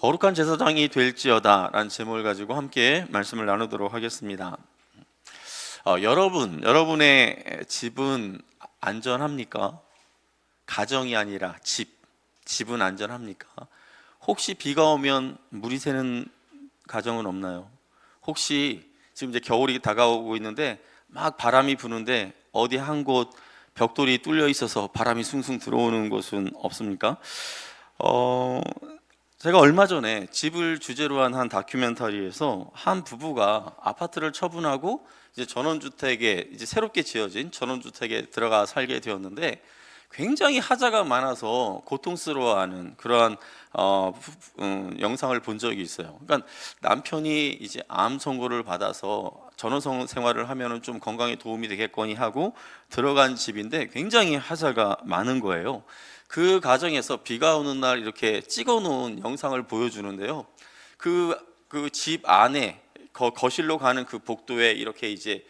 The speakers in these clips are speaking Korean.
거룩한 제사장이 될지어다 라는 제목을 가지고 함께 말씀을 나누도록 하겠습니다. 여러분의 집은 안전합니까? 가정이 아니라 집은 안전합니까? 혹시 비가 오면 물이 새는 가정은 없나요? 혹시 지금 이제 겨울이 다가오고 있는데 막 바람이 부는데 어디 한 곳 벽돌이 뚫려 있어서 바람이 숭숭 들어오는 곳은 없습니까? 제가 얼마 전에 집을 주제로 한 다큐멘터리에서 한 부부가 아파트를 처분하고 이제 전원주택에 이제 새롭게 지어진 전원주택에 들어가 살게 되었는데 굉장히 하자가 많아서 고통스러워하는 그러한 영상을 본 적이 있어요. 그러니까 남편이 이제 암 선고를 받아서 전원 생활을 하면은 좀 건강에 도움이 되겠거니 하고 들어간 집인데 굉장히 하자가 많은 거예요. 그 가정에서 비가 오는 날 이렇게 찍어놓은 영상을 보여주는데요. 그 집 안에 거실로 가는 그 복도에 이렇게 이제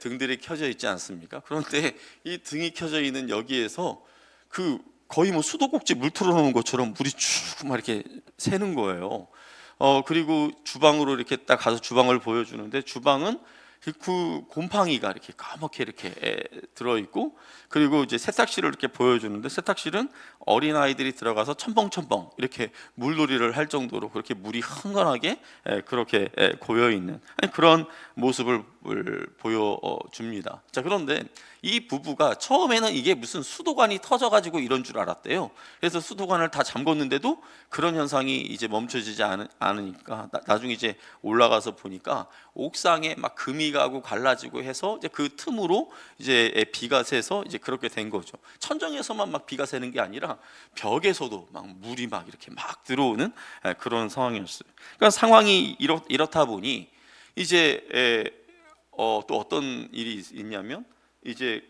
등들이 켜져 있지 않습니까? 그런데 이 등이 켜져 있는 여기에서 그 거의 뭐 수도꼭지 물 틀어놓은 것처럼 물이 쭉 막 이렇게 새는 거예요. 그리고 주방으로 이렇게 딱 가서 주방을 보여주는데 주방은 그 곰팡이가 이렇게 까맣게 이렇게 들어 있고, 그리고 이제 세탁실을 이렇게 보여주는데 세탁실은 어린 아이들이 들어가서 첨벙첨벙 이렇게 물놀이를 할 정도로 그렇게 물이 흥건하게 그렇게 고여 있는 그런 모습을 보여줍니다. 자, 그런데 이 부부가 처음에는 이게 무슨 수도관이 터져가지고 이런 줄 알았대요. 그래서 수도관을 다 잠궜는데도 그런 현상이 이제 멈춰지지 않으니까 나중에 이제 올라가서 보니까 옥상에 막 금이 가고 갈라지고 해서 이제 그 틈으로 이제 비가 새서 이제 그렇게 된 거죠. 천정에서만 막 비가 새는 게 아니라 벽에서도 막 물이 막 이렇게 막 들어오는 그런 상황이었어요. 그러니까 상황이 이렇다 보니 이제 또 어떤 일이 있냐면 이제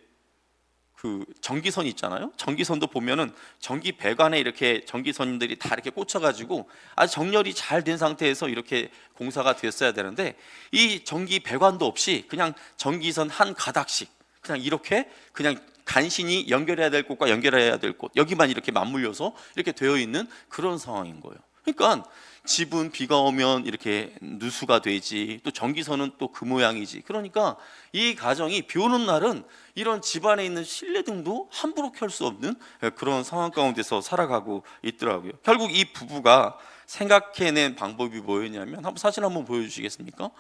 그 전기선 있잖아요. 전기선도 보면은 전기 배관에 이렇게 전기선들이 다 이렇게 꽂혀가지고 아주 정렬이 잘 된 상태에서 이렇게 공사가 됐어야 되는데 이 전기 배관도 없이 그냥 전기선 한 가닥씩 그냥 이렇게 그냥 간신히 연결해야 될 곳과 연결해야 될 곳 여기만 이렇게 맞물려서 이렇게 되어 있는 그런 상황인 거예요. 그러니까 집은 비가 오면 이렇게 누수가 되지, 또 전기선은 또 그 모양이지. 그러니까 이 가정이 비 오는 날은 이런 집 안에 있는 실내등도 함부로 켤 수 없는 그런 상황 가운데서 살아가고 있더라고요. 결국 이 부부가 생각해낸 방법이 뭐였냐면, 한번 사진 한번 보여주시겠습니까?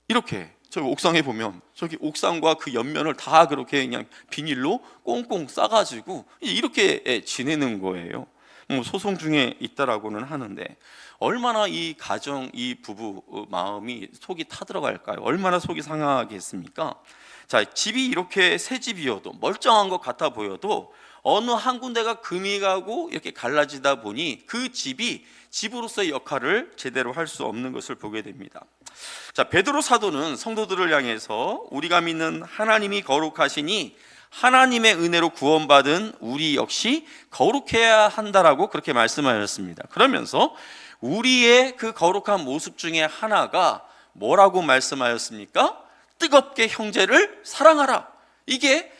이렇게 저기 옥상에 보면 저기 옥상과 그 옆면을 다 그렇게 그냥 비닐로 꽁꽁 싸가지고 이렇게 지내는 거예요. 소송 중에 있다라고는 하는데 얼마나 이 가정, 이 부부 마음이 속이 타들어갈까요? 얼마나 속이 상하겠습니까? 자, 집이 이렇게 새 집이어도 멀쩡한 것 같아 보여도 어느 한 군데가 금이 가고 이렇게 갈라지다 보니 그 집이 집으로서의 역할을 제대로 할 수 없는 것을 보게 됩니다. 자, 베드로 사도는 성도들을 향해서 우리가 믿는 하나님이 거룩하시니 하나님의 은혜로 구원받은 우리 역시 거룩해야 한다라고 그렇게 말씀하셨습니다. 그러면서 우리의 그 거룩한 모습 중에 하나가 뭐라고 말씀하였습니까? 뜨겁게 형제를 사랑하라. 이게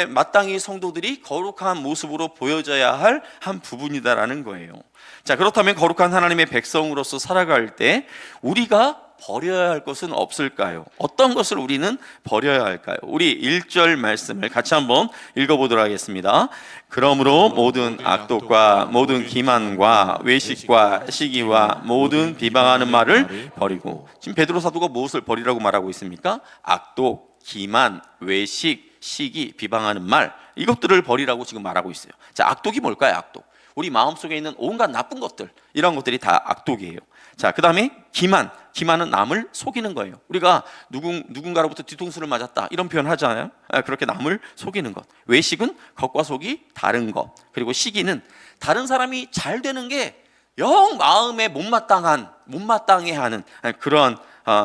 마땅히 성도들이 거룩한 모습으로 보여져야 할 한 부분이다라는 거예요. 자, 그렇다면 거룩한 하나님의 백성으로서 살아갈 때 우리가 버려야 할 것은 없을까요? 어떤 것을 우리는 버려야 할까요? 우리 1절 말씀을 같이 한번 읽어보도록 하겠습니다. 그러므로 모든 악독과 모든 기만과 외식과 시기와 모든 비방하는 말을 버리고, 지금 베드로 사도가 무엇을 버리라고 말하고 있습니까? 악독, 기만, 외식, 시기, 비방하는 말, 이것들을 버리라고 지금 말하고 있어요. 자, 악독이 뭘까요? 악독, 우리 마음속에 있는 온갖 나쁜 것들, 이런 것들이 다 악독이에요. 자, 그 다음에 기만은 남을 속이는 거예요. 우리가 누군가로부터 뒤통수를 맞았다 이런 표현 하잖아요. 그렇게 남을 속이는 것. 외식은 겉과 속이 다른 것. 그리고 시기는 다른 사람이 잘 되는 게 영 마음에 못마땅해하는 그러한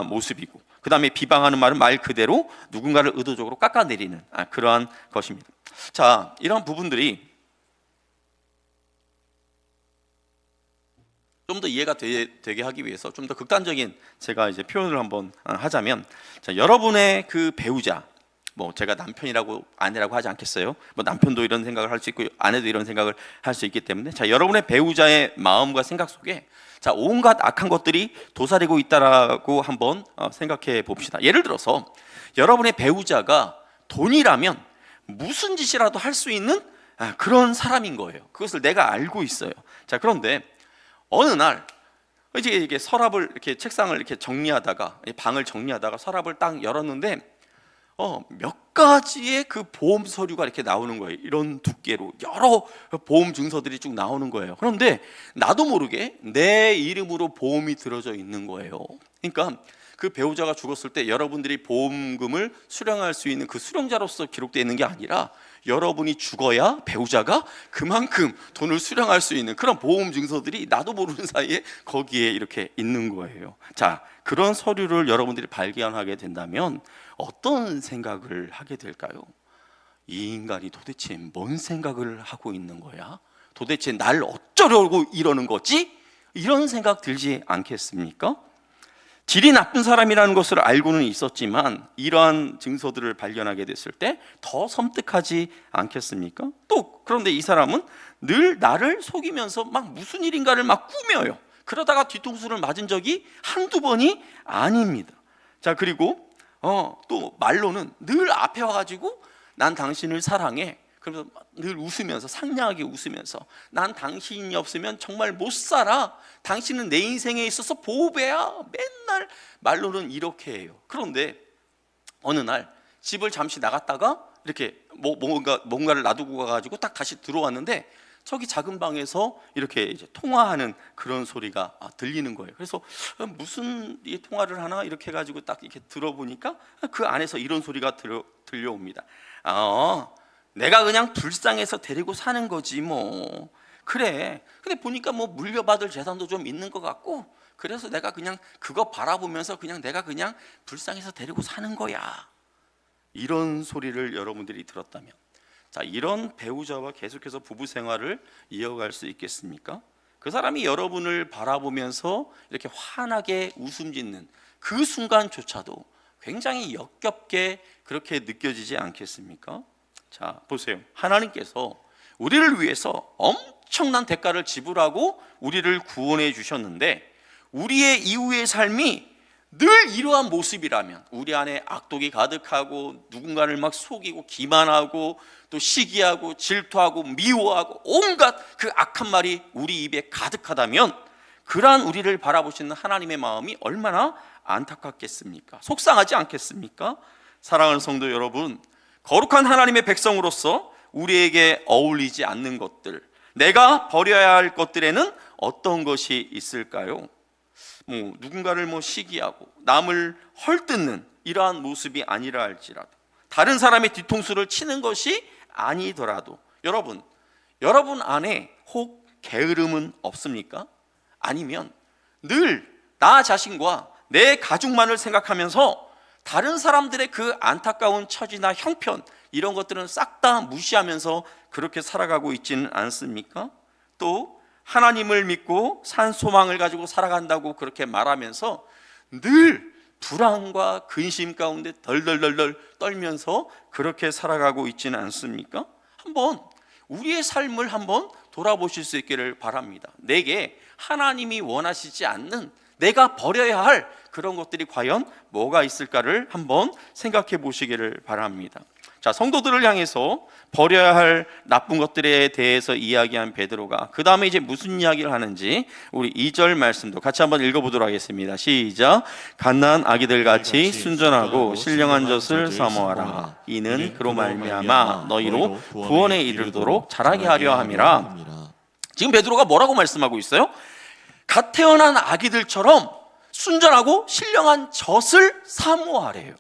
모습이고, 그 다음에 비방하는 말은 말 그대로 누군가를 의도적으로 깎아내리는 그러한 것입니다. 자, 이런 부분들이 좀 더 이해가 되게 하기 위해서 좀 더 극단적인 제가 이제 표현을 한번 하자면, 자, 여러분의 그 배우자, 뭐 제가 남편이라고 아내라고 하지 않겠어요? 뭐 남편도 이런 생각을 할 수 있고 아내도 이런 생각을 할 수 있기 때문에, 자, 여러분의 배우자의 마음과 생각 속에 자, 온갖 악한 것들이 도사리고 있다라고 한번 생각해 봅시다. 예를 들어서 여러분의 배우자가 돈이라면 무슨 짓이라도 할 수 있는 그런 사람인 거예요. 그것을 내가 알고 있어요. 자, 그런데 어느 날 이게 서랍을 이렇게 책상을 이렇게 정리하다가 방을 정리하다가 서랍을 딱 열었는데 몇 가지의 그 보험 서류가 이렇게 나오는 거예요. 이런 두께로 여러 보험 증서들이 쭉 나오는 거예요. 그런데 나도 모르게 내 이름으로 보험이 들어져 있는 거예요. 그러니까 그 배우자가 죽었을 때 여러분들이 보험금을 수령할 수 있는 그 수령자로서 기록되어 있는 게 아니라 여러분이 죽어야 배우자가 그만큼 돈을 수령할 수 있는 그런 보험 증서들이 나도 모르는 사이에 거기에 이렇게 있는 거예요. 자, 그런 서류를 여러분들이 발견하게 된다면 어떤 생각을 하게 될까요? 이 인간이 도대체 뭔 생각을 하고 있는 거야? 도대체 날 어쩌려고 이러는 거지? 이런 생각 들지 않겠습니까? 질이 나쁜 사람이라는 것을 알고는 있었지만 이러한 증서들을 발견하게 됐을 때 더 섬뜩하지 않겠습니까? 또 그런데 이 사람은 늘 나를 속이면서 막 무슨 일인가를 막 꾸며요. 그러다가 뒤통수를 맞은 적이 한두 번이 아닙니다. 자, 그리고 또 말로는 늘 앞에 와가지고 난 당신을 사랑해. 그러면서 늘 웃으면서 상냥하게 웃으면서 난 당신이 없으면 정말 못 살아. 당신은 내 인생에 있어서 보배야. 맨날 말로는 이렇게 해요. 그런데 어느 날 집을 잠시 나갔다가 이렇게 뭔가를 놔두고 가가지고 딱 다시 들어왔는데 저기 작은 방에서 이렇게 이제 통화하는 그런 소리가 들리는 거예요. 그래서 무슨 이 통화를 하나 이렇게 해가지고 딱 이렇게 들어보니까 그 안에서 이런 소리가 들려옵니다. 내가 그냥 불쌍해서 데리고 사는 거지 뭐. 그래. 근데 보니까 뭐 물려받을 재산도 좀 있는 것 같고 그래서 내가 그냥 그거 바라보면서 그냥 내가 그냥 불쌍해서 데리고 사는 거야. 이런 소리를 여러분들이 들었다면, 자, 이런 배우자와 계속해서 부부 생활을 이어갈 수 있겠습니까? 그 사람이 여러분을 바라보면서 이렇게 환하게 웃음 짓는 그 순간조차도 굉장히 역겹게 그렇게 느껴지지 않겠습니까? 자, 보세요. 하나님께서 우리를 위해서 엄청난 대가를 지불하고 우리를 구원해 주셨는데 우리의 이후의 삶이 늘 이러한 모습이라면, 우리 안에 악독이 가득하고 누군가를 막 속이고 기만하고 또 시기하고 질투하고 미워하고 온갖 그 악한 말이 우리 입에 가득하다면 그러한 우리를 바라보시는 하나님의 마음이 얼마나 안타깝겠습니까? 속상하지 않겠습니까? 사랑하는 성도 여러분, 거룩한 하나님의 백성으로서 우리에게 어울리지 않는 것들, 내가 버려야 할 것들에는 어떤 것이 있을까요? 누군가를 시기하고 남을 헐뜯는 이러한 모습이 아니라 할지라도, 다른 사람의 뒤통수를 치는 것이 아니더라도 여러분 안에 혹 게으름은 없습니까? 아니면 늘 나 자신과 내 가족만을 생각하면서 다른 사람들의 그 안타까운 처지나 형편 이런 것들은 싹 다 무시하면서 그렇게 살아가고 있지는 않습니까? 또 하나님을 믿고 산 소망을 가지고 살아간다고 그렇게 말하면서 늘 불안과 근심 가운데 덜덜덜덜 떨면서 그렇게 살아가고 있지는 않습니까? 한번 우리의 삶을 한번 돌아보실 수 있기를 바랍니다. 내게 하나님이 원하시지 않는, 내가 버려야 할 그런 것들이 과연 뭐가 있을까를 한번 생각해 보시기를 바랍니다. 자, 성도들을 향해서 버려야 할 나쁜 것들에 대해서 이야기한 베드로가 그 다음에 이제 무슨 이야기를 하는지 우리 2절 말씀도 같이 한번 읽어보도록 하겠습니다. 시작. 갓난 아기들 같이 순전하고 신령한 젖을 사모하라. 이는 그로 말미암아 너희로 구원에 이르도록 자라게 하려 함이라. 지금 베드로가 뭐라고 말씀하고 있어요? 갓 태어난 아기들처럼 순전하고 신령한 젖을 사모하래요.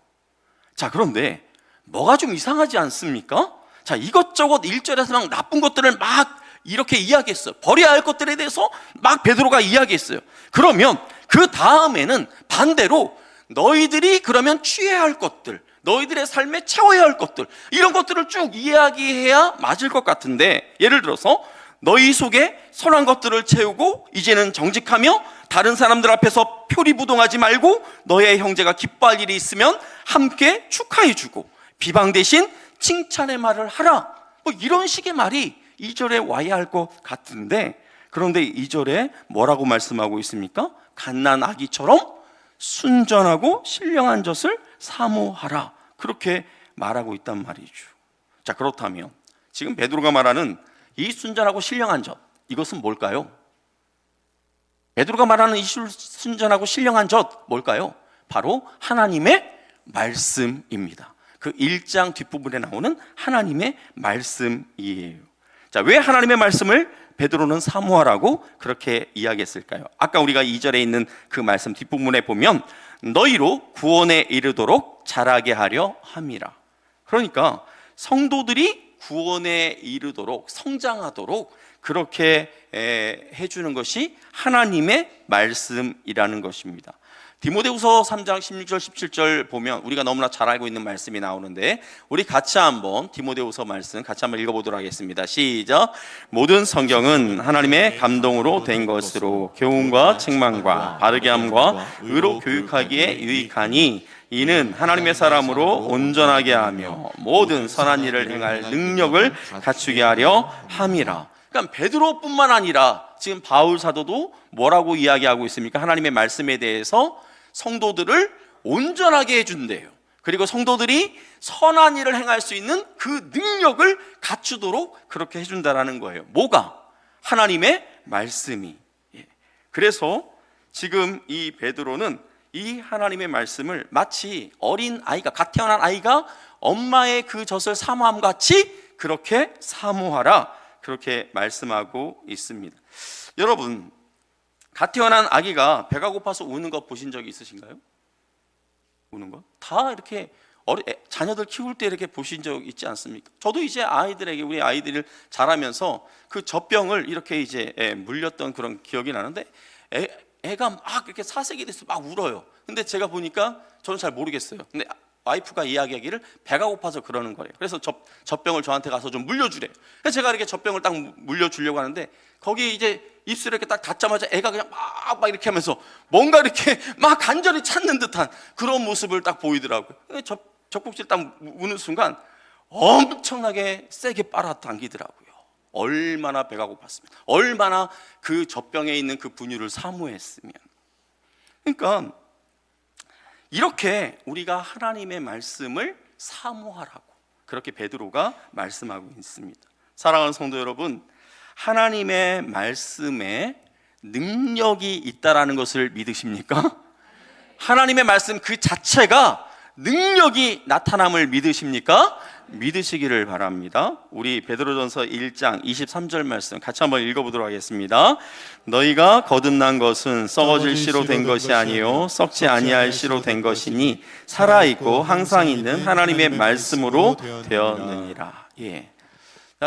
자, 그런데 뭐가 좀 이상하지 않습니까? 자, 이것저것 1절에서 막 나쁜 것들을 막 이렇게 이야기했어요. 버려야 할 것들에 대해서 막 베드로가 이야기했어요. 그러면 그 다음에는 반대로 너희들이 그러면 취해야 할 것들, 너희들의 삶에 채워야 할 것들, 이런 것들을 쭉 이야기해야 맞을 것 같은데, 예를 들어서 너희 속에 선한 것들을 채우고 이제는 정직하며 다른 사람들 앞에서 표리부동하지 말고 너의 형제가 기뻐할 일이 있으면 함께 축하해 주고 비방 대신 칭찬의 말을 하라. 뭐 이런 식의 말이 2절에 와야 할 것 같은데, 그런데 2절에 뭐라고 말씀하고 있습니까? 갓난 아기처럼 순전하고 신령한 젖을 사모하라, 그렇게 말하고 있단 말이죠. 자, 그렇다면 지금 베드로가 말하는 이 순전하고 신령한 젖, 이것은 뭘까요? 베드로가 말하는 이 순전하고 신령한 젖 뭘까요? 바로 하나님의 말씀입니다. 그 1장 뒷부분에 나오는 하나님의 말씀이에요. 자, 왜 하나님의 말씀을 베드로는 사모하라고 그렇게 이야기했을까요? 아까 우리가 2절에 있는 그 말씀 뒷부분에 보면 너희로 구원에 이르도록 자라게 하려 함이라. 그러니까 성도들이 구원에 이르도록, 성장하도록 그렇게 해주는 것이 하나님의 말씀이라는 것입니다. 디모데후서 3장 16절 17절 보면 우리가 너무나 잘 알고 있는 말씀이 나오는데, 우리 같이 한번 디모데후서 말씀 같이 한번 읽어보도록 하겠습니다. 시작. 모든 성경은 하나님의 감동으로 된 것으로 교훈과 책망과 바르게 함과 의로 교육하기에 유익하니 이는 하나님의 사람으로 온전하게 하며 모든 선한 일을 행할 능력을 갖추게 하려 함이라. 그러니까 베드로뿐만 아니라 지금 바울 사도도 뭐라고 이야기하고 있습니까? 하나님의 말씀에 대해서 성도들을 온전하게 해준대요. 그리고 성도들이 선한 일을 행할 수 있는 그 능력을 갖추도록 그렇게 해준다라는 거예요. 뭐가? 하나님의 말씀이. 그래서 지금 이 베드로는 이 하나님의 말씀을 마치 어린 아이가, 갓 태어난 아이가 엄마의 그 젖을 사모함 같이 그렇게 사모하라, 그렇게 말씀하고 있습니다. 여러분, 갓 태어난 아기가 배가 고파서 우는 거 보신 적이 있으신가요? 우는 거? 다 이렇게 자녀들 키울 때 이렇게 보신 적 있지 않습니까? 저도 이제 아이들에게, 우리 아이들을 자라면서 그 젖병을 이렇게 이제 물렸던 그런 기억이 나는데, 애가 막 이렇게 사색이 돼서 막 울어요. 근데 제가 보니까 저는 잘 모르겠어요. 근데 와이프가 이야기하기를 배가 고파서 그러는 거래요. 그래서 젖병을 저한테 가서 좀 물려주래요. 그래서 제가 이렇게 젖병을 딱 물려주려고 하는데, 거기 이제 입술에 이렇게 딱 닿자마자 애가 그냥 막 이렇게 하면서 뭔가 이렇게 막 간절히 찾는 듯한 그런 모습을 딱 보이더라고요. 젖꼭지를 딱 우는 순간 엄청나게 세게 빨아당기더라고요. 얼마나 배가 고팠으면, 얼마나 그 젖병에 있는 그 분유를 사모했으면. 그러니까 이렇게 우리가 하나님의 말씀을 사모하라고 그렇게 베드로가 말씀하고 있습니다. 사랑하는 성도 여러분, 하나님의 말씀에 능력이 있다라는 것을 믿으십니까? 하나님의 말씀 그 자체가 능력이 나타남을 믿으십니까? 믿으시기를 바랍니다. 우리 베드로전서 1장 23절 말씀 같이 한번 읽어보도록 하겠습니다. 너희가 거듭난 것은 썩어질 씨로 된 것이 아니요 썩지 아니할 씨로 된 것이니 살아있고 항상 있는 하나님의 말씀으로 되었느니라. 예.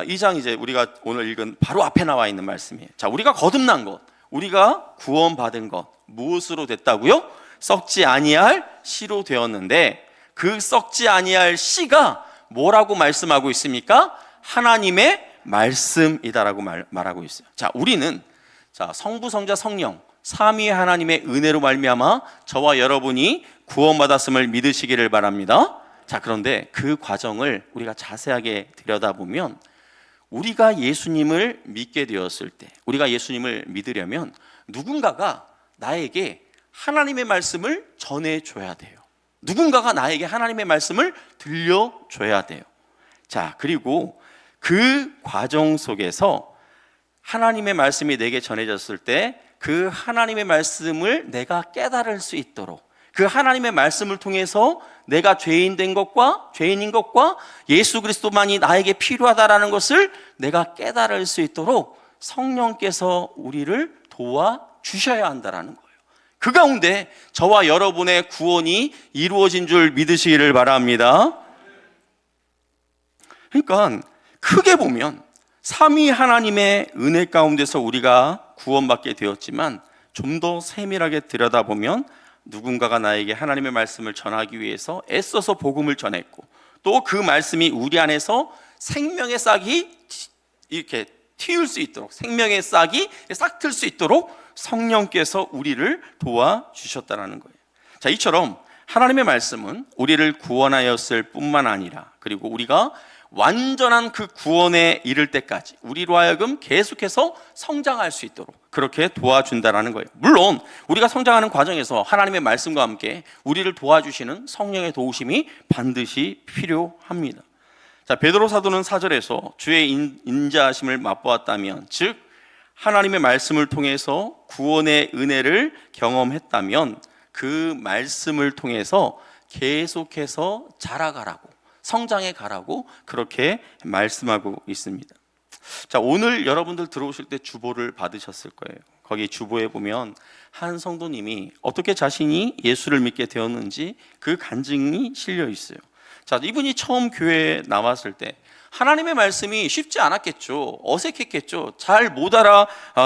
이 장 이제 우리가 오늘 읽은 바로 앞에 나와 있는 말씀이에요. 자, 우리가 거듭난 것, 우리가 구원받은 것 무엇으로 됐다고요? 썩지 아니할 씨로 되었는데, 그 썩지 아니할 씨가 뭐라고 말씀하고 있습니까? 하나님의 말씀이다라고 말하고 있어요. 자, 우리는 성부, 성자, 성령 삼위의 하나님의 은혜로 말미암아 저와 여러분이 구원받았음을 믿으시기를 바랍니다. 자, 그런데 그 과정을 우리가 자세하게 들여다보면, 우리가 예수님을 믿게 되었을 때, 우리가 예수님을 믿으려면 누군가가 나에게 하나님의 말씀을 전해줘야 돼요. 누군가가 나에게 하나님의 말씀을 들려줘야 돼요. 자, 그리고 그 과정 속에서 하나님의 말씀이 내게 전해졌을 때 그 하나님의 말씀을 내가 깨달을 수 있도록, 그 하나님의 말씀을 통해서 내가 죄인인 것과 예수 그리스도만이 나에게 필요하다라는 것을 내가 깨달을 수 있도록 성령께서 우리를 도와주셔야 한다라는 거예요. 그 가운데 저와 여러분의 구원이 이루어진 줄 믿으시기를 바랍니다. 그러니까 크게 보면 삼위 하나님의 은혜 가운데서 우리가 구원받게 되었지만, 좀 더 세밀하게 들여다보면 누군가가 나에게 하나님의 말씀을 전하기 위해서 애써서 복음을 전했고, 또 그 말씀이 우리 안에서 생명의 싹이 이렇게 틔울 수 있도록, 생명의 싹이 싹 틀 수 있도록 성령께서 우리를 도와주셨다는 거예요. 자, 이처럼 하나님의 말씀은 우리를 구원하였을 뿐만 아니라 그리고 우리가 완전한 그 구원에 이를 때까지 우리로 하여금 계속해서 성장할 수 있도록 그렇게 도와준다라는 거예요. 물론 우리가 성장하는 과정에서 하나님의 말씀과 함께 우리를 도와주시는 성령의 도우심이 반드시 필요합니다. 자, 베드로 사도는 4절에서 주의 인자하심을 맛보았다면, 즉 하나님의 말씀을 통해서 구원의 은혜를 경험했다면 그 말씀을 통해서 계속해서 자라가라고, 성장해 가라고 그렇게 말씀하고 있습니다. 자, 오늘 여러분들 들어오실 때 주보를 받으셨을 거예요. 거기 주보에 보면 한 성도님이 어떻게 자신이 예수를 믿게 되었는지 그 간증이 실려 있어요. 자, 이분이 처음 교회에 나왔을 때 하나님의 말씀이 쉽지 않았겠죠. 어색했겠죠. 잘 못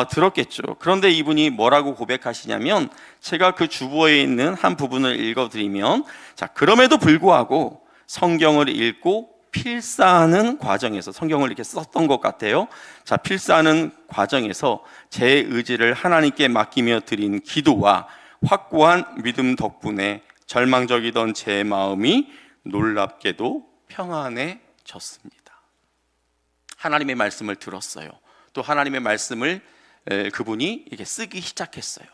들었겠죠. 그런데 이분이 뭐라고 고백하시냐면, 제가 그 주보에 있는 한 부분을 읽어드리면, 자, 그럼에도 불구하고 성경을 읽고 필사하는 과정에서, 성경을 이렇게 썼던 것 같아요. 자, 필사하는 과정에서 제 의지를 하나님께 맡기며 드린 기도와 확고한 믿음 덕분에 절망적이던 제 마음이 놀랍게도 평안해졌습니다. 하나님의 말씀을 들었어요. 또 하나님의 말씀을 그분이 이렇게 쓰기 시작했어요.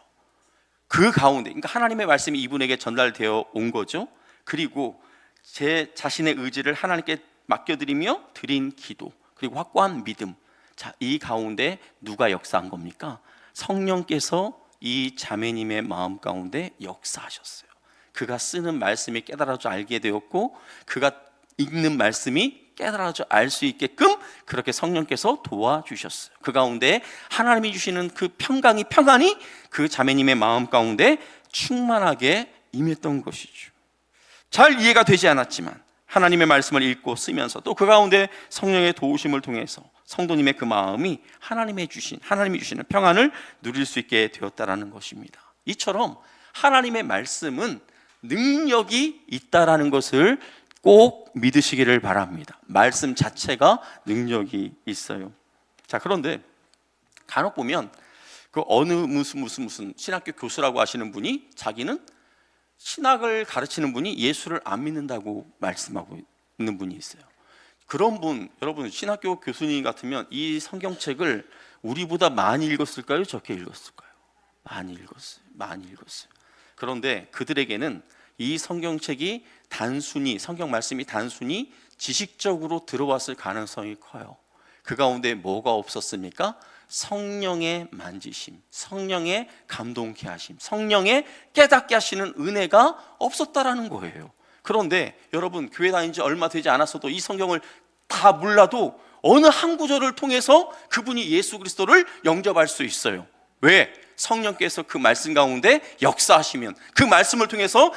그 가운데, 그러니까 하나님의 말씀이 이분에게 전달되어 온 거죠. 그리고 제 자신의 의지를 하나님께 맡겨드리며 드린 기도, 그리고 확고한 믿음. 자, 이 가운데 누가 역사한 겁니까? 성령께서 이 자매님의 마음 가운데 역사하셨어요. 그가 쓰는 말씀이 깨달아져 알게 되었고, 그가 읽는 말씀이 깨달아져 알 수 있게끔 그렇게 성령께서 도와주셨어요. 그 가운데 하나님이 주시는 그 평강이, 평안이 그 자매님의 마음 가운데 충만하게 임했던 것이죠. 잘 이해가 되지 않았지만 하나님의 말씀을 읽고 쓰면서 또 그 가운데 성령의 도우심을 통해서 성도님의 그 마음이 하나님이 주시는 평안을 누릴 수 있게 되었다라는 것입니다. 이처럼 하나님의 말씀은 능력이 있다라는 것을 꼭 믿으시기를 바랍니다. 말씀 자체가 능력이 있어요. 자, 그런데 간혹 보면 그 어느 무슨 신학교 교수라고 하시는 분이 자기는 신학을 가르치는 분이 예수를 안 믿는다고 말씀하고 있는 분이 있어요. 그런 분, 여러분 신학교 교수님 같으면 이 성경책을 우리보다 많이 읽었을까요? 적게 읽었을까요? 많이 읽었어요. 그런데 그들에게는 이 성경책이 성경 말씀이 단순히 지식적으로 들어왔을 가능성이 커요. 그 가운데 뭐가 없었습니까? 성령의 만지심, 성령의 감동케 하심, 성령의 깨닫게 하시는 은혜가 없었다라는 거예요. 그런데 여러분, 교회 다닌 지 얼마 되지 않았어도 이 성경을 다 몰라도 어느 한 구절을 통해서 그분이 예수 그리스도를 영접할 수 있어요. 왜? 성령께서 그 말씀 가운데 역사하시면, 그 말씀을 통해서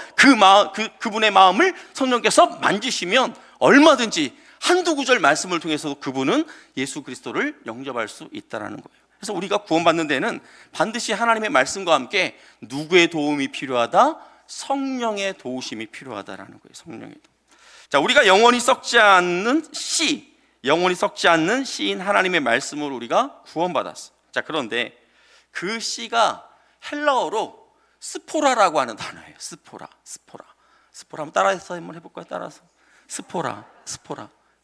그분의 마음을 성령께서 만지시면 얼마든지 한두 구절 말씀을 통해서 그분은 예수 그리스도를 영접할 수 있다는 거예요. 그래서 우리가 구원받는 데는 반드시 하나님의 말씀과 함께 누구의 도움이 필요하다? 성령의 도우심이 필요하다라는 거예요. 성령의 도움. 자, 우리가 영원히 썩지 않는 씨인 하나님의 말씀으로 우리가 구원받았어. 자, 그런데 그 씨가 헬라어로 스포라라고 하는 단어예요. 스포라. 한번 따라서 한번 해볼까요? 따라서 스포라.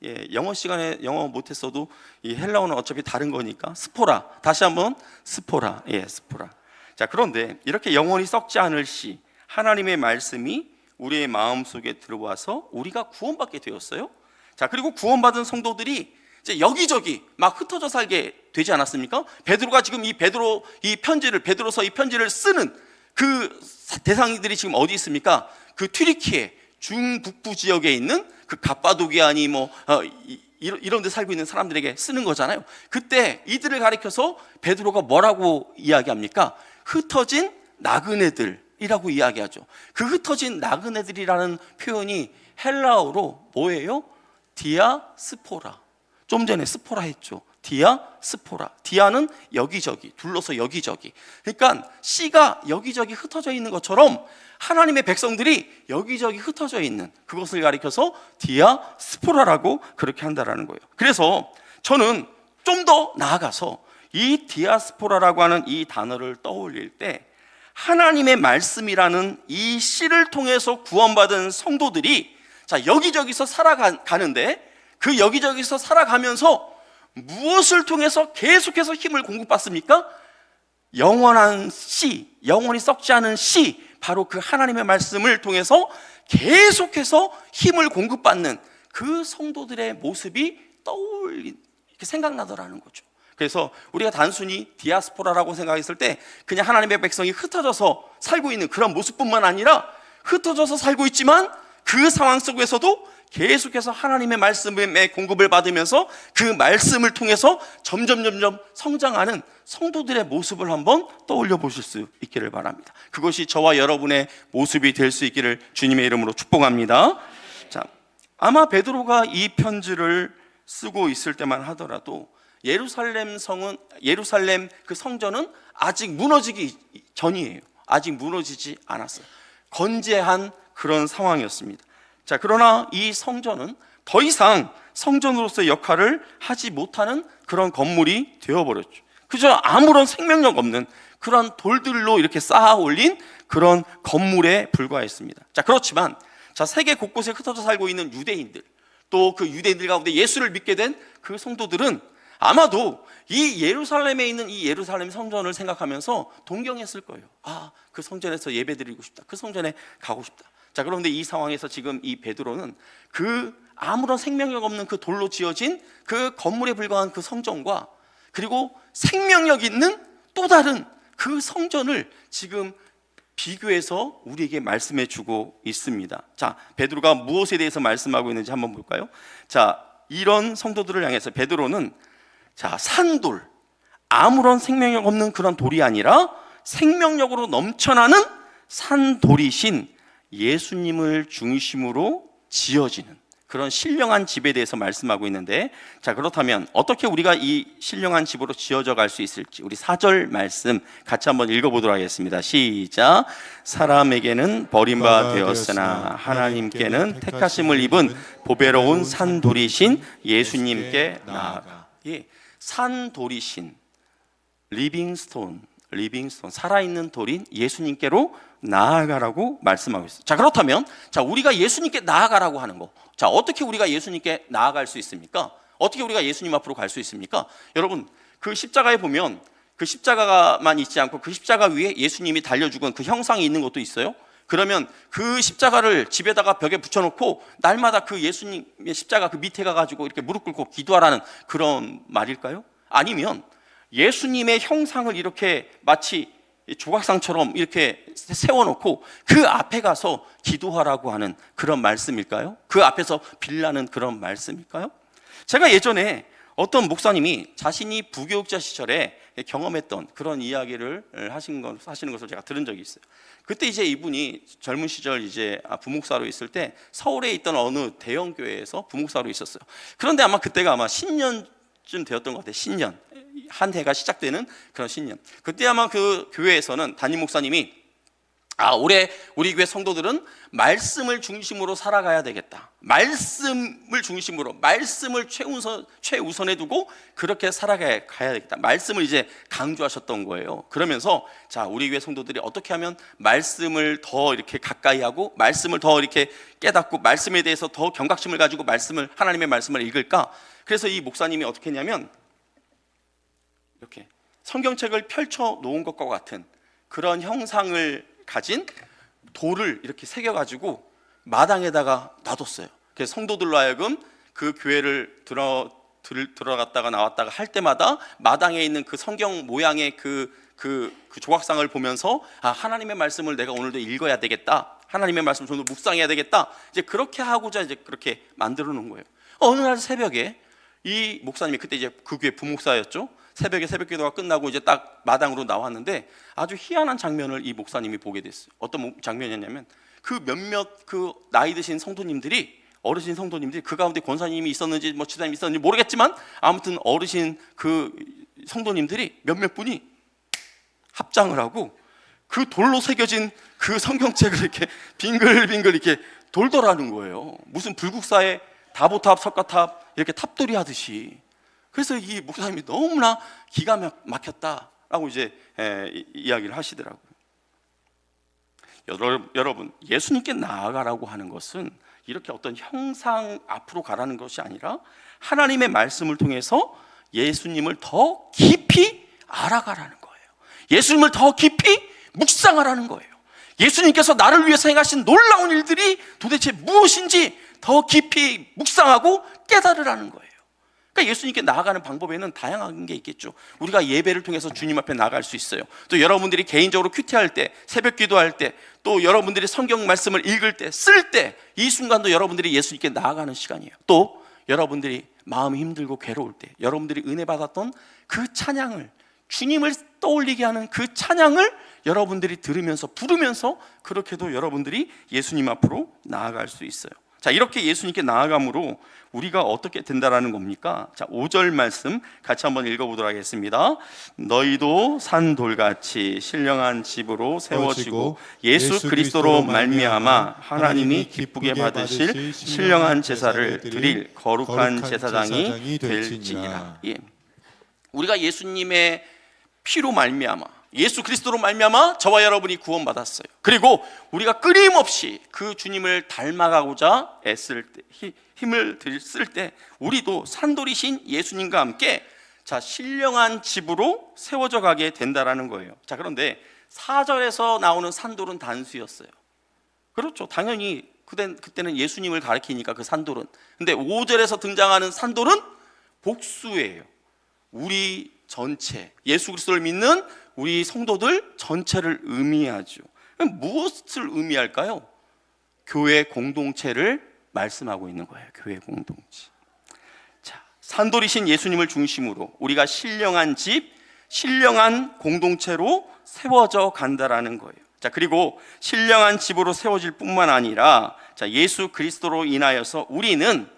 예, 영어 시간에 영어 못했어도 이 헬라어는 어차피 다른 거니까 스포라. 다시 한번 스포라. 예, 스포라. 자, 그런데 이렇게 영원히 썩지 않을 씨, 하나님의 말씀이 우리의 마음 속에 들어와서 우리가 구원받게 되었어요. 자, 그리고 구원받은 성도들이 이제 여기저기 막 흩어져 살게 되지 않았습니까? 베드로가 지금 베드로서 이 편지를 쓰는 그 대상들이 지금 어디 있습니까? 그 튀르키예 중북부 지역에 있는 그 갑바도기아니 이런 데 살고 있는 사람들에게 쓰는 거잖아요. 그때 이들을 가리켜서 베드로가 뭐라고 이야기합니까? 흩어진 나그네들이라고 이야기하죠. 그 흩어진 나그네들이라는 표현이 헬라어로 뭐예요? 디아스포라. 좀 전에 스포라 했죠. 디아스포라. 디아는 여기저기, 둘러서 여기저기. 그러니까 씨가 여기저기 흩어져 있는 것처럼 하나님의 백성들이 여기저기 흩어져 있는 그것을 가리켜서 디아스포라라고 그렇게 한다라는 거예요. 그래서 저는 좀 더 나아가서 이 디아스포라라고 하는 이 단어를 떠올릴 때 하나님의 말씀이라는 이 씨를 통해서 구원받은 성도들이 자, 여기저기서 살아가는데 그 여기저기서 살아가면서 무엇을 통해서 계속해서 힘을 공급받습니까? 영원한 씨, 영원히 썩지 않은 씨, 바로 그 하나님의 말씀을 통해서 계속해서 힘을 공급받는 그 성도들의 모습이 이렇게 생각나더라는 거죠. 그래서 우리가 단순히 디아스포라라고 생각했을 때 그냥 하나님의 백성이 흩어져서 살고 있는 그런 모습뿐만 아니라 흩어져서 살고 있지만 그 상황 속에서도 계속해서 하나님의 말씀의 공급을 받으면서 그 말씀을 통해서 점점 성장하는 성도들의 모습을 한번 떠올려 보실 수 있기를 바랍니다. 그것이 저와 여러분의 모습이 될 수 있기를 주님의 이름으로 축복합니다. 자, 아마 베드로가 이 편지를 쓰고 있을 때만 하더라도 예루살렘 그 성전은 아직 무너지기 전이에요. 아직 무너지지 않았어요. 건재한 그런 상황이었습니다. 자, 그러나 이 성전은 더 이상 성전으로서의 역할을 하지 못하는 그런 건물이 되어버렸죠. 그저 아무런 생명력 없는 그런 돌들로 이렇게 쌓아 올린 그런 건물에 불과했습니다. 자, 그렇지만 자, 세계 곳곳에 흩어져 살고 있는 유대인들, 또 그 유대인들 가운데 예수를 믿게 된 그 성도들은 아마도 이 예루살렘에 있는 이 예루살렘 성전을 생각하면서 동경했을 거예요. 아, 그 성전에서 예배드리고 싶다. 그 성전에 가고 싶다. 자, 그런데 이 상황에서 지금 이 베드로는 그 아무런 생명력 없는 그 돌로 지어진 그 건물에 불과한 그 성전과 그리고 생명력 있는 또 다른 그 성전을 지금 비교해서 우리에게 말씀해 주고 있습니다. 자, 베드로가 무엇에 대해서 말씀하고 있는지 한번 볼까요? 자, 이런 성도들을 향해서 베드로는 자, 산돌, 아무런 생명력 없는 그런 돌이 아니라 생명력으로 넘쳐나는 산돌이신 예수님을 중심으로 지어지는 그런 신령한 집에 대해서 말씀하고 있는데, 자, 그렇다면 어떻게 우리가 이 신령한 집으로 지어져 갈 수 있을지 우리 4절 말씀 같이 한번 읽어보도록 하겠습니다. 시작. 사람에게는 버림받아 되었으나 하나님께는 택하심을 입은 보배로운 산돌이신 예수님께 나아가. 예, 산돌이신 리빙스톤, 살아있는 돌인 예수님께로 나아가라고 말씀하고 있어요. 자, 그렇다면 자, 우리가 예수님께 나아가라고 하는 거, 자, 어떻게 우리가 예수님께 나아갈 수 있습니까? 어떻게 우리가 예수님 앞으로 갈 수 있습니까? 여러분, 그 십자가에 보면 그 십자가만 있지 않고 그 십자가 위에 예수님이 달려 죽은 그 형상이 있는 것도 있어요. 그러면 그 십자가를 집에다가 벽에 붙여놓고 날마다 그 예수님의 십자가 그 밑에 가가지고 이렇게 무릎 꿇고 기도하라는 그런 말일까요? 아니면 예수님의 형상을 이렇게 마치 조각상처럼 이렇게 세워놓고 그 앞에 가서 기도하라고 하는 그런 말씀일까요? 그 앞에서 빌라는 그런 말씀일까요? 제가 예전에 어떤 목사님이 자신이 부교육자 시절에 경험했던 그런 이야기를 하시는 것을 제가 들은 적이 있어요. 그때 이제 이분이 젊은 시절 이제 부목사로 있을 때 서울에 있던 어느 대형 교회에서 부목사로 있었어요. 그런데 아마 그때가 아마 신년쯤 되었던 것 같아요. 신년, 한 해가 시작되는 그런 신년. 그때 아마 그 교회에서는 담임 목사님이 올해 우리 교회 성도들은 말씀을 중심으로 살아가야 되겠다. 말씀을 중심으로, 말씀을 최우선에 두고 그렇게 살아가야 되겠다. 말씀을 이제 강조하셨던 거예요. 그러면서 자, 우리 교회 성도들이 어떻게 하면 말씀을 더 이렇게 가까이 하고 말씀을 더 이렇게 깨닫고 말씀에 대해서 더 경각심을 가지고 하나님의 말씀을 읽을까? 그래서 이 목사님이 어떻게 했냐면 이렇게 성경책을 펼쳐 놓은 것과 같은 그런 형상을 가진 돌을 이렇게 새겨가지고 마당에다가 놔뒀어요. 그래서 성도들로 하여금 그 교회를 들어갔다가 나왔다가 할 때마다 마당에 있는 그 성경 모양의 그 조각상을 보면서 하나님의 말씀을 내가 오늘도 읽어야 되겠다. 하나님의 말씀을 좀 더 묵상해야 되겠다. 이제 그렇게 하고자 이제 그렇게 만들어 놓은 거예요. 어느 날 새벽에 이 목사님이 그때 이제 그 교회 부목사였죠. 새벽에 새벽기도가 끝나고 이제 딱 마당으로 나왔는데 아주 희한한 장면을 이 목사님이 보게 됐어요. 어떤 장면이었냐면 그 몇몇 그 나이 드신 성도님들이 어르신 성도님들이 그 가운데 권사님이 있었는지 뭐 지사님이 있었는지 모르겠지만 아무튼 어르신 그 성도님들이 몇몇 분이 합장을 하고 그 돌로 새겨진 그 성경책을 이렇게 빙글빙글 이렇게 돌더라는 거예요. 무슨 불국사의 다보탑, 석가탑 이렇게 탑돌이 하듯이. 그래서 이 목사님이 너무나 기가 막혔다라고 이제 이야기를 하시더라고요. 여러분, 예수님께 나아가라고 하는 것은 이렇게 어떤 형상 앞으로 가라는 것이 아니라 하나님의 말씀을 통해서 예수님을 더 깊이 알아가라는 거예요. 예수님을 더 깊이 묵상하라는 거예요. 예수님께서 나를 위해서 행하신 놀라운 일들이 도대체 무엇인지 더 깊이 묵상하고 깨달으라는 거예요. 그러니까 예수님께 나아가는 방법에는 다양한 게 있겠죠. 우리가 예배를 통해서 주님 앞에 나아갈 수 있어요. 또 여러분들이 개인적으로 큐티할 때, 새벽 기도할 때, 또 여러분들이 성경 말씀을 읽을 때, 쓸 때, 이 순간도 여러분들이 예수님께 나아가는 시간이에요. 또 여러분들이 마음이 힘들고 괴로울 때, 여러분들이 은혜 받았던 그 찬양을, 주님을 떠올리게 하는 그 찬양을 여러분들이 들으면서, 부르면서 그렇게도 여러분들이 예수님 앞으로 나아갈 수 있어요. 자, 이렇게 예수님께 나아감으로 우리가 어떻게 된다라는 겁니까? 자, 5절 말씀 같이 한번 읽어보도록 하겠습니다. 너희도 산돌같이 신령한 집으로 세워지고 예수 그리스도로 말미암아 하나님이 기쁘게 받으실 신령한 제사를 드릴 거룩한 제사장이 될지니라. 예. 우리가 예수님의 피로 말미암아, 예수 그리스도로 말미암아 저와 여러분이 구원받았어요. 그리고 우리가 끊임없이 그 주님을 닮아가고자 애쓸 때, 힘을 쓸 때 우리도 산돌이신 예수님과 함께 자, 신령한 집으로 세워져 가게 된다라는 거예요. 자, 그런데 4절에서 나오는 산돌은 단수였어요. 그렇죠. 당연히 그때는 예수님을 가리키니까 그 산돌은. 근데 5절에서 등장하는 산돌은 복수예요. 우리 전체, 예수 그리스도를 믿는 우리 성도들 전체를 의미하죠. 무엇을 의미할까요? 교회 공동체를 말씀하고 있는 거예요. 교회 공동체. 자, 산돌이신 예수님을 중심으로 우리가 신령한 집, 신령한 공동체로 세워져 간다라는 거예요. 자, 그리고 신령한 집으로 세워질 뿐만 아니라 자, 예수 그리스도로 인하여서 우리는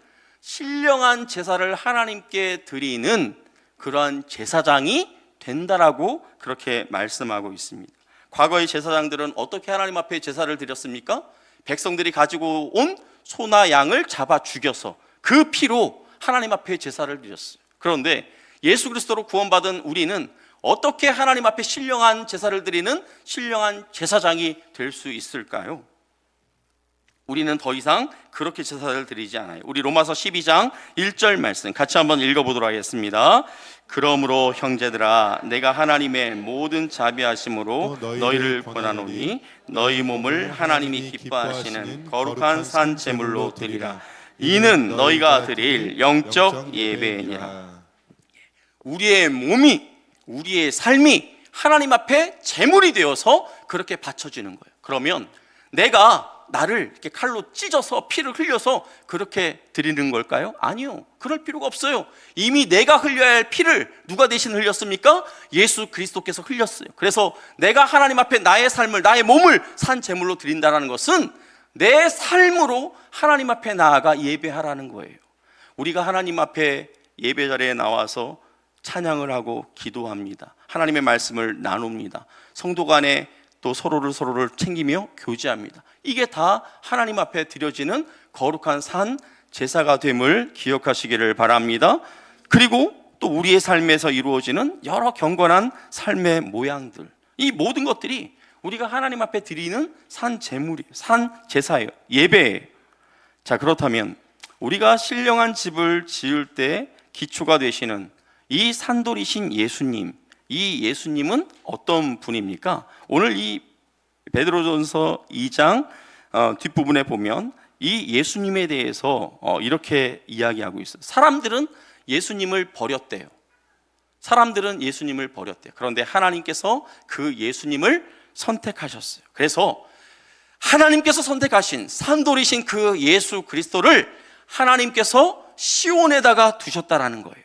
신령한 제사를 하나님께 드리는 그러한 제사장이 된다라고 그렇게 말씀하고 있습니다. 과거의 제사장들은 어떻게 하나님 앞에 제사를 드렸습니까? 백성들이 가지고 온 소나 양을 잡아 죽여서 그 피로 하나님 앞에 제사를 드렸어요. 그런데 예수 그리스도로 구원받은 우리는 어떻게 하나님 앞에 신령한 제사를 드리는 신령한 제사장이 될 수 있을까요? 우리는 더 이상 그렇게 제사를 드리지 않아요. 우리 로마서 12장 1절 말씀 같이 한번 읽어보도록 하겠습니다. 그러므로 형제들아 내가 하나님의 모든 자비하심으로 너희를 권하노니 너희 몸을 하나님이 기뻐하시는 거룩한 산 제물로 드리라. 이는 너희가 드릴 영적 예배니라. 우리의 몸이, 우리의 삶이 하나님 앞에 제물이 되어서 그렇게 바쳐지는 거예요. 그러면 내가 나를 이렇게 칼로 찢어서 피를 흘려서 그렇게 드리는 걸까요? 아니요. 그럴 필요가 없어요. 이미 내가 흘려야 할 피를 누가 대신 흘렸습니까? 예수 그리스도께서 흘렸어요. 그래서 내가 하나님 앞에 나의 삶을, 나의 몸을 산 제물로 드린다는 것은 내 삶으로 하나님 앞에 나아가 예배하라는 거예요. 우리가 하나님 앞에 예배 자리에 나와서 찬양을 하고 기도합니다. 하나님의 말씀을 나눕니다. 성도 간에 또 서로를 챙기며 교제합니다. 이게 다 하나님 앞에 드려지는 거룩한 산 제사가 됨을 기억하시기를 바랍니다. 그리고 또 우리의 삶에서 이루어지는 여러 경건한 삶의 모양들, 이 모든 것들이 우리가 하나님 앞에 드리는 산 제물이에요. 산 제사예요. 예배예요. 자, 그렇다면 우리가 신령한 집을 지을 때 기초가 되시는 이 산돌이신 예수님, 이 예수님은 어떤 분입니까? 오늘 이 베드로전서 2장 뒷부분에 보면 이 예수님에 대해서 이렇게 이야기하고 있어요. 사람들은 예수님을 버렸대요. 사람들은 예수님을 버렸대요. 그런데 하나님께서 그 예수님을 선택하셨어요. 그래서 하나님께서 선택하신 산돌이신 그 예수 그리스도를 하나님께서 시온에다가 두셨다라는 거예요.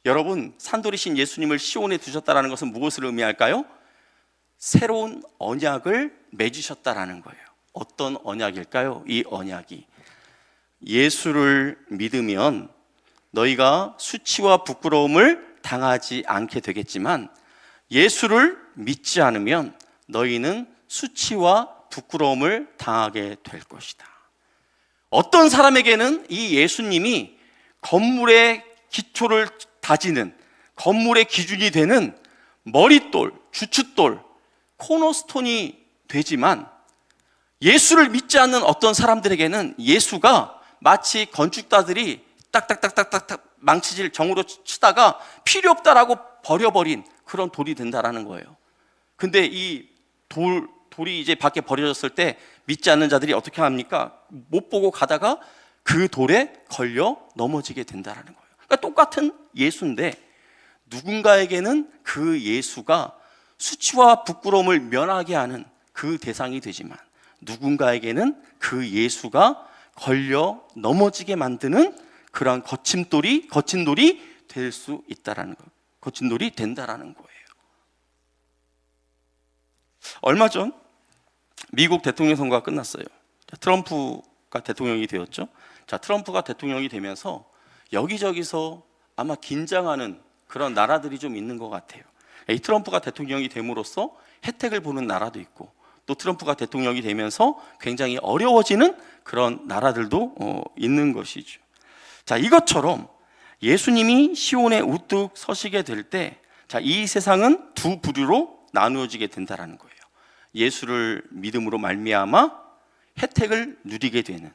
여러분, 산돌이신 예수님을 시온에 두셨다라는 것은 무엇을 의미할까요? 새로운 언약을 맺으셨다라는 거예요. 어떤 언약일까요? 이 언약이 예수를 믿으면 너희가 수치와 부끄러움을 당하지 않게 되겠지만 예수를 믿지 않으면 너희는 수치와 부끄러움을 당하게 될 것이다. 어떤 사람에게는 이 예수님이 건물의 기초를 다지는, 건물의 기준이 되는 머릿돌, 주춧돌, 코너스톤이 되지만 예수를 믿지 않는 어떤 사람들에게는 예수가 마치 건축가들이 딱딱딱딱딱 망치질 정으로 치다가 필요 없다라고 버려버린 그런 돌이 된다라는 거예요. 근데 이 돌이 이제 밖에 버려졌을 때 믿지 않는 자들이 어떻게 합니까? 못 보고 가다가 그 돌에 걸려 넘어지게 된다라는 거예요. 그러니까 똑같은 예수인데 누군가에게는 그 예수가 수치와 부끄러움을 면하게 하는 그 대상이 되지만 누군가에게는 그 예수가 걸려 넘어지게 만드는 그러한 거친 돌이 될 수 있다라는 거예요. 거친 돌이 된다라는 거예요. 얼마 전 미국 대통령 선거가 끝났어요. 트럼프가 대통령이 되었죠. 자, 트럼프가 대통령이 되면서 여기저기서 아마 긴장하는 그런 나라들이 좀 있는 것 같아요. 이 트럼프가 대통령이 됨으로써 혜택을 보는 나라도 있고 또 트럼프가 대통령이 되면서 굉장히 어려워지는 그런 나라들도 있는 것이죠. 자, 이것처럼 예수님이 시온에 우뚝 서시게 될 때, 자, 이 세상은 두 부류로 나누어지게 된다라는 거예요. 예수를 믿음으로 말미암아 혜택을 누리게 되는,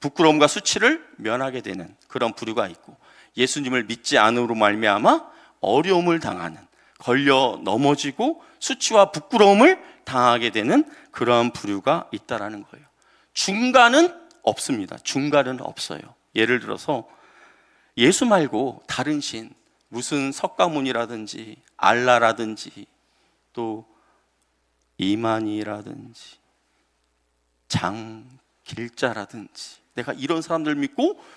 부끄러움과 수치를 면하게 되는 그런 부류가 있고, 예수님을 믿지 않음으로 말미암아 어려움을 당하는, 걸려 넘어지고 수치와 부끄러움을 당하게 되는 그러한 부류가 있다라는 거예요. 중간은 없습니다. 중간은 없어요. 예를 들어서 예수 말고 다른 신, 무슨 석가모니라든지 알라라든지 또 이만희라든지 장길자라든지 내가 이런 사람들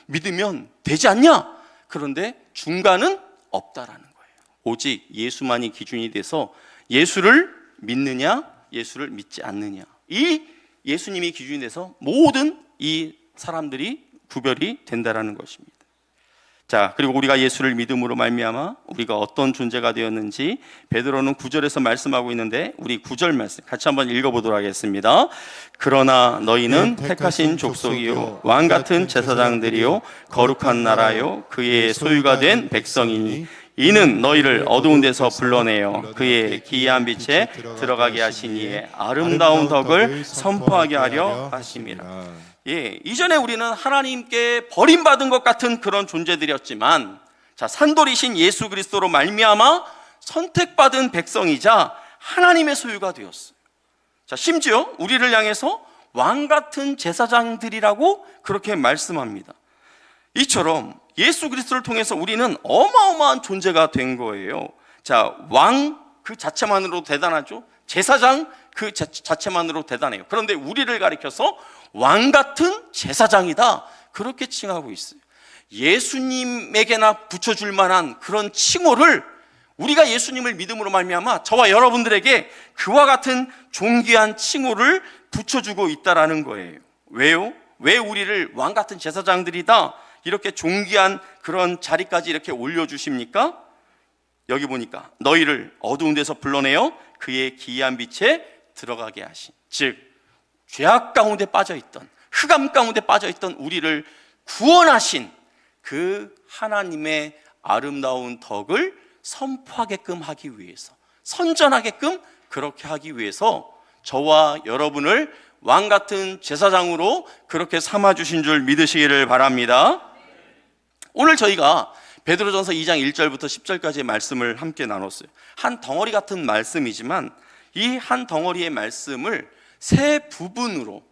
믿으면 되지 않냐? 그런데 중간은 없다라는 거예요. 오직 예수만이 기준이 돼서 예수를 믿느냐, 예수를 믿지 않느냐, 이 예수님이 기준이 돼서 모든 이 사람들이 구별이 된다라는 것입니다. 자, 그리고 우리가 예수를 믿음으로 말미암아 우리가 어떤 존재가 되었는지 베드로는 9절에서 말씀하고 있는데 우리 9절 말씀 같이 한번 읽어보도록 하겠습니다. 그러나 너희는 택하신 족속이요 왕같은 제사장들이요 거룩한 나라요 그의 소유가 된 백성이니 이는 너희를 어두운 데서 불러내어 그의 기이한 빛에 들어가게 하시니에 아름다운 덕을 선포하게 하려 하심이라. 예, 이전에 우리는 하나님께 버림받은 것 같은 그런 존재들이었지만, 자, 산돌이신 예수 그리스도로 말미암아 선택받은 백성이자 하나님의 소유가 되었어요. 자, 심지어 우리를 향해서 왕 같은 제사장들이라고 그렇게 말씀합니다. 이처럼 예수 그리스도를 통해서 우리는 어마어마한 존재가 된 거예요. 자, 왕 그 자체만으로 대단하죠. 제사장 그 자체만으로 대단해요. 그런데 우리를 가리켜서 왕 같은 제사장이다 그렇게 칭하고 있어요. 예수님에게나 붙여줄 만한 그런 칭호를 우리가 예수님을 믿음으로 말미암아 저와 여러분들에게 그와 같은 존귀한 칭호를 붙여주고 있다라는 거예요. 왜요? 왜 우리를 왕 같은 제사장들이다 이렇게 존귀한 그런 자리까지 이렇게 올려주십니까? 여기 보니까 너희를 어두운 데서 불러내어 그의 기이한 빛에 들어가게 하신, 즉 죄악 가운데 빠져있던, 흑암 가운데 빠져있던 우리를 구원하신 그 하나님의 아름다운 덕을 선포하게끔 하기 위해서, 선전하게끔 그렇게 하기 위해서 저와 여러분을 왕같은 제사장으로 그렇게 삼아주신 줄 믿으시기를 바랍니다. 오늘 저희가 베드로전서 2장 1절부터 10절까지의 말씀을 함께 나눴어요. 한 덩어리 같은 말씀이지만 이 한 덩어리의 말씀을 세 부분으로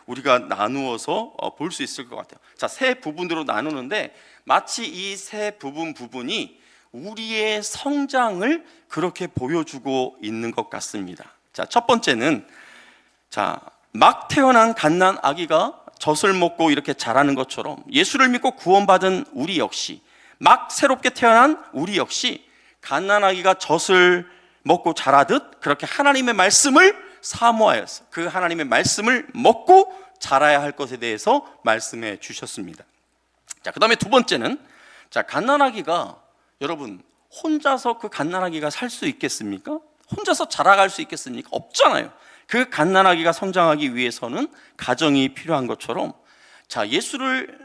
우리가 나누어서 볼 수 있을 것 같아요. 자, 세 부분으로 나누는데 마치 이 세 부분이 우리의 성장을 그렇게 보여주고 있는 것 같습니다. 자, 첫 번째는 막 태어난 갓난 아기가 젖을 먹고 이렇게 자라는 것처럼 예수를 믿고 구원받은 우리 역시, 막 새롭게 태어난 우리 역시 갓난 아기가 젖을 먹고 자라듯 그렇게 하나님의 말씀을 사모하여서 그 하나님의 말씀을 먹고 자라야 할 것에 대해서 말씀해 주셨습니다. 자, 그 다음에 두 번째는, 자, 갓난아기가, 여러분 혼자서 그 갓난아기가 살 수 있겠습니까? 혼자서 자라갈 수 있겠습니까? 없잖아요. 그 갓난아기가 성장하기 위해서는 가정이 필요한 것처럼, 자, 예수를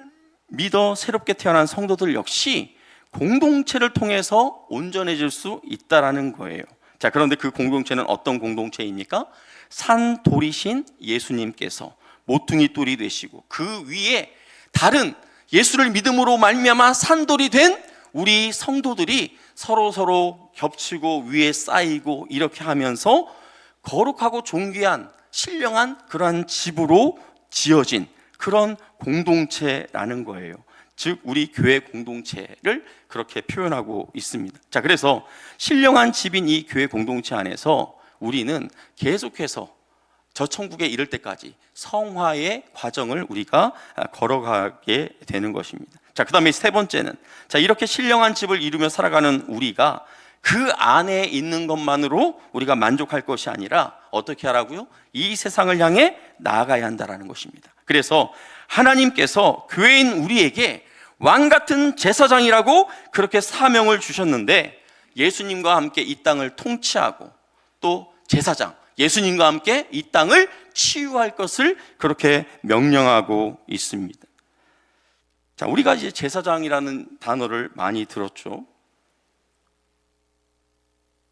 믿어 새롭게 태어난 성도들 역시 공동체를 통해서 온전해질 수 있다라는 거예요. 자, 자, 그런데 그 공동체는 어떤 공동체입니까? 산돌이신 예수님께서 모퉁이 돌이 되시고 그 위에 다른 예수를 믿음으로 말미암아 산돌이 된 우리 성도들이 서로 겹치고 위에 쌓이고 이렇게 하면서 거룩하고 존귀한 신령한 그러한 집으로 지어진 그런 공동체라는 거예요. 즉 우리 교회 공동체를 그렇게 표현하고 있습니다. 자, 그래서 신령한 집인 이 교회 공동체 안에서 우리는 계속해서 저 천국에 이를 때까지 성화의 과정을 우리가 걸어가게 되는 것입니다. 자, 그 다음에 세 번째는, 자, 이렇게 신령한 집을 이루며 살아가는 우리가 그 안에 있는 것만으로 우리가 만족할 것이 아니라 어떻게 하라고요? 이 세상을 향해 나아가야 한다는 것입니다. 그래서 하나님께서 교회인 우리에게 왕 같은 제사장이라고 그렇게 사명을 주셨는데, 예수님과 함께 이 땅을 통치하고 또 제사장, 예수님과 함께 이 땅을 치유할 것을 그렇게 명령하고 있습니다. 자, 우리가 이제 제사장이라는 단어를 많이 들었죠.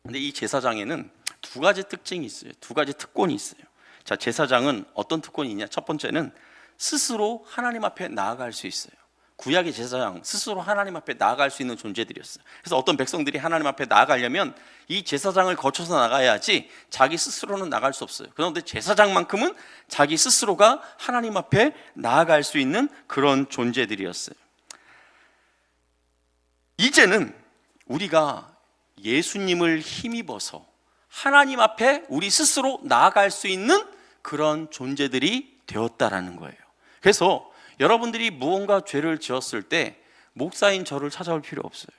근데 이 제사장에는 두 가지 특징이 있어요. 두 가지 특권이 있어요. 자, 제사장은 어떤 특권이 있냐? 첫 번째는 스스로 하나님 앞에 나아갈 수 있어요. 구약의 제사장 스스로 하나님 앞에 나아갈 수 있는 존재들이었어요. 그래서 어떤 백성들이 하나님 앞에 나아가려면 이 제사장을 거쳐서 나가야지 자기 스스로는 나갈 수 없어요. 그런데 제사장만큼은 자기 스스로가 하나님 앞에 나아갈 수 있는 그런 존재들이었어요. 이제는 우리가 예수님을 힘입어서 하나님 앞에 우리 스스로 나아갈 수 있는 그런 존재들이 되었다라는 거예요. 그래서 여러분들이 무언가 죄를 지었을 때 목사인 저를 찾아올 필요 없어요.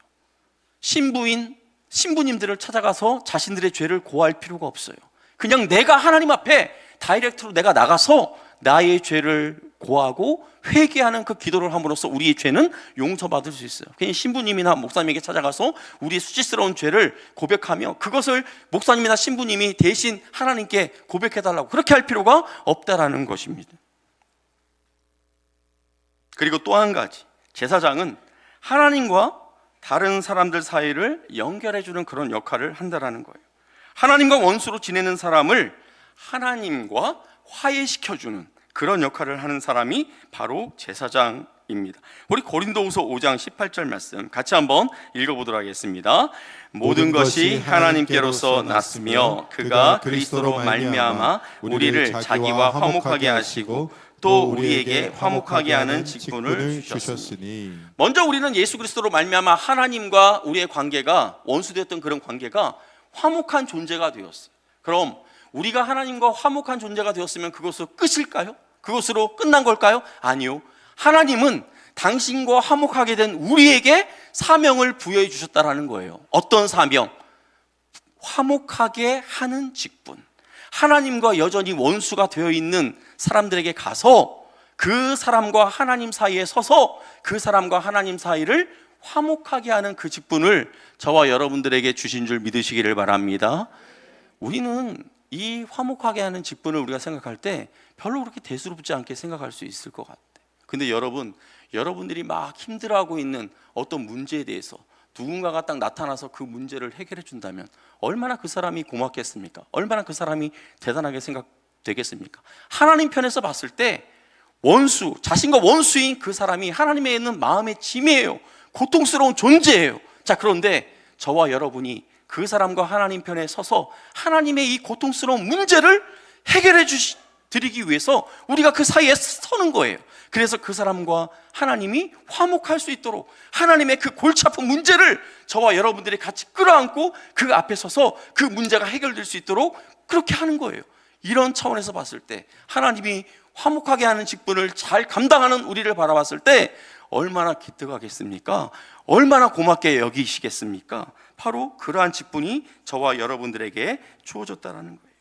신부님들을 찾아가서 자신들의 죄를 고할 필요가 없어요. 그냥 내가 하나님 앞에 다이렉트로 내가 나가서 나의 죄를 고하고 회개하는 그 기도를 함으로써 우리의 죄는 용서받을 수 있어요. 그냥 신부님이나 목사님에게 찾아가서 우리의 수치스러운 죄를 고백하며 그것을 목사님이나 신부님이 대신 하나님께 고백해달라고 그렇게 할 필요가 없다라는 것입니다. 그리고 또 한 가지, 제사장은 하나님과 다른 사람들 사이를 연결해주는 그런 역할을 한다는 거예요. 하나님과 원수로 지내는 사람을 하나님과 화해시켜주는 그런 역할을 하는 사람이 바로 제사장입니다. 우리 고린도후서 5장 18절 말씀 같이 한번 읽어보도록 하겠습니다. 모든 것이 하나님께로서 났으며 그가 그리스도로 말미암아 우리를 자기와 화목하게 하시고 또 우리에게 화목하게 하는 직분을 주셨으니. 먼저 우리는 예수 그리스도로 말미암아 하나님과 우리의 관계가 원수되었던 그런 관계가 화목한 존재가 되었어요. 그럼 우리가 하나님과 화목한 존재가 되었으면 그것으로 끝일까요? 그것으로 끝난 걸까요? 아니요. 하나님은 당신과 화목하게 된 우리에게 사명을 부여해 주셨다라는 거예요. 어떤 사명? 화목하게 하는 직분. 하나님과 여전히 원수가 되어 있는 사람들에게 가서 그 사람과 하나님 사이에 서서 그 사람과 하나님 사이를 화목하게 하는 그 직분을 저와 여러분들에게 주신 줄 믿으시기를 바랍니다. 우리는 이 화목하게 하는 직분을 우리가 생각할 때 별로 그렇게 대수롭지 않게 생각할 수 있을 것 같아요. 근데 여러분들이 막 힘들어하고 있는 어떤 문제에 대해서 누군가가 딱 나타나서 그 문제를 해결해 준다면 얼마나 그 사람이 고맙겠습니까? 얼마나 그 사람이 대단하게 생각되겠습니까? 하나님 편에서 봤을 때 원수, 자신과 원수인 그 사람이 하나님에 있는 마음의 짐이에요. 고통스러운 존재예요. 자, 그런데 저와 여러분이 그 사람과 하나님 편에 서서 하나님의 이 고통스러운 문제를 해결해 드리기 위해서 우리가 그 사이에 서는 거예요. 그래서 그 사람과 하나님이 화목할 수 있도록 하나님의 그 골치 아픈 문제를 저와 여러분들이 같이 끌어안고 그 앞에 서서 그 문제가 해결될 수 있도록 그렇게 하는 거예요. 이런 차원에서 봤을 때 하나님이 화목하게 하는 직분을 잘 감당하는 우리를 바라봤을 때 얼마나 기특하겠습니까? 얼마나 고맙게 여기시겠습니까? 바로 그러한 직분이 저와 여러분들에게 주어졌다는 거예요.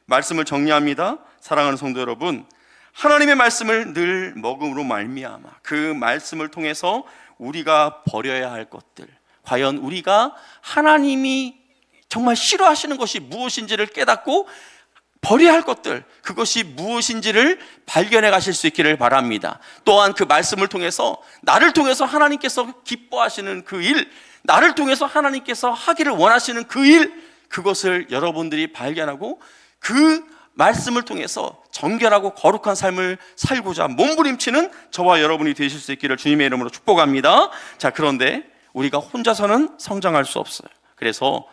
말씀을 정리합니다. 사랑하는 성도 여러분, 하나님의 말씀을 늘 먹음으로 말미암아 그 말씀을 통해서 우리가 버려야 할 것들, 과연 우리가 하나님이 정말 싫어하시는 것이 무엇인지를 깨닫고 버려야 할 것들, 그것이 무엇인지를 발견해 가실 수 있기를 바랍니다. 또한 그 말씀을 통해서 나를 통해서 하나님께서 기뻐하시는 그 일, 나를 통해서 하나님께서 하기를 원하시는 그 일, 그것을 여러분들이 발견하고 그 말씀을 통해서 정결하고 거룩한 삶을 살고자 몸부림치는 저와 여러분이 되실 수 있기를 주님의 이름으로 축복합니다. 자, 그런데 우리가 혼자서는 성장할 수 없어요. 그래서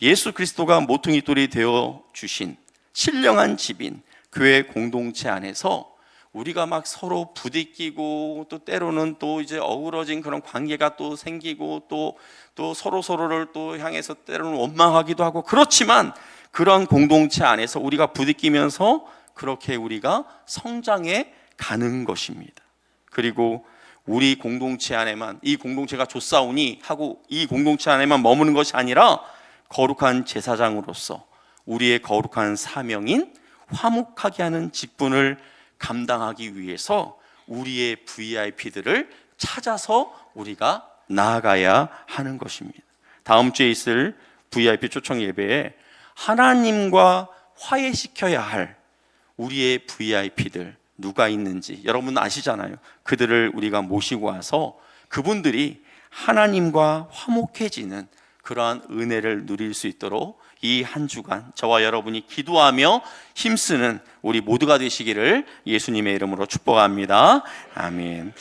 예수 그리스도가 모퉁이 돌이 되어 주신 신령한 집인 교회 공동체 안에서 우리가 막 서로 부딪히고 또 때로는 또 이제 어우러진 그런 관계가 또 생기고 또 서로를 또 향해서 때로는 원망하기도 하고, 그렇지만 그런 공동체 안에서 우리가 부딪히면서 그렇게 우리가 성장해 가는 것입니다. 그리고 우리 공동체 안에만, 이 공동체가 좋사오니 하고 이 공동체 안에만 머무는 것이 아니라 거룩한 제사장으로서 우리의 거룩한 사명인 화목하게 하는 직분을 감당하기 위해서 우리의 VIP들을 찾아서 우리가 나아가야 하는 것입니다. 다음 주에 있을 VIP 초청 예배에 하나님과 화해시켜야 할 우리의 VIP들 누가 있는지 여러분 아시잖아요. 그들을 우리가 모시고 와서 그분들이 하나님과 화목해지는 그러한 은혜를 누릴 수 있도록 이 한 주간 저와 여러분이 기도하며 힘쓰는 우리 모두가 되시기를 예수님의 이름으로 축복합니다. 아멘.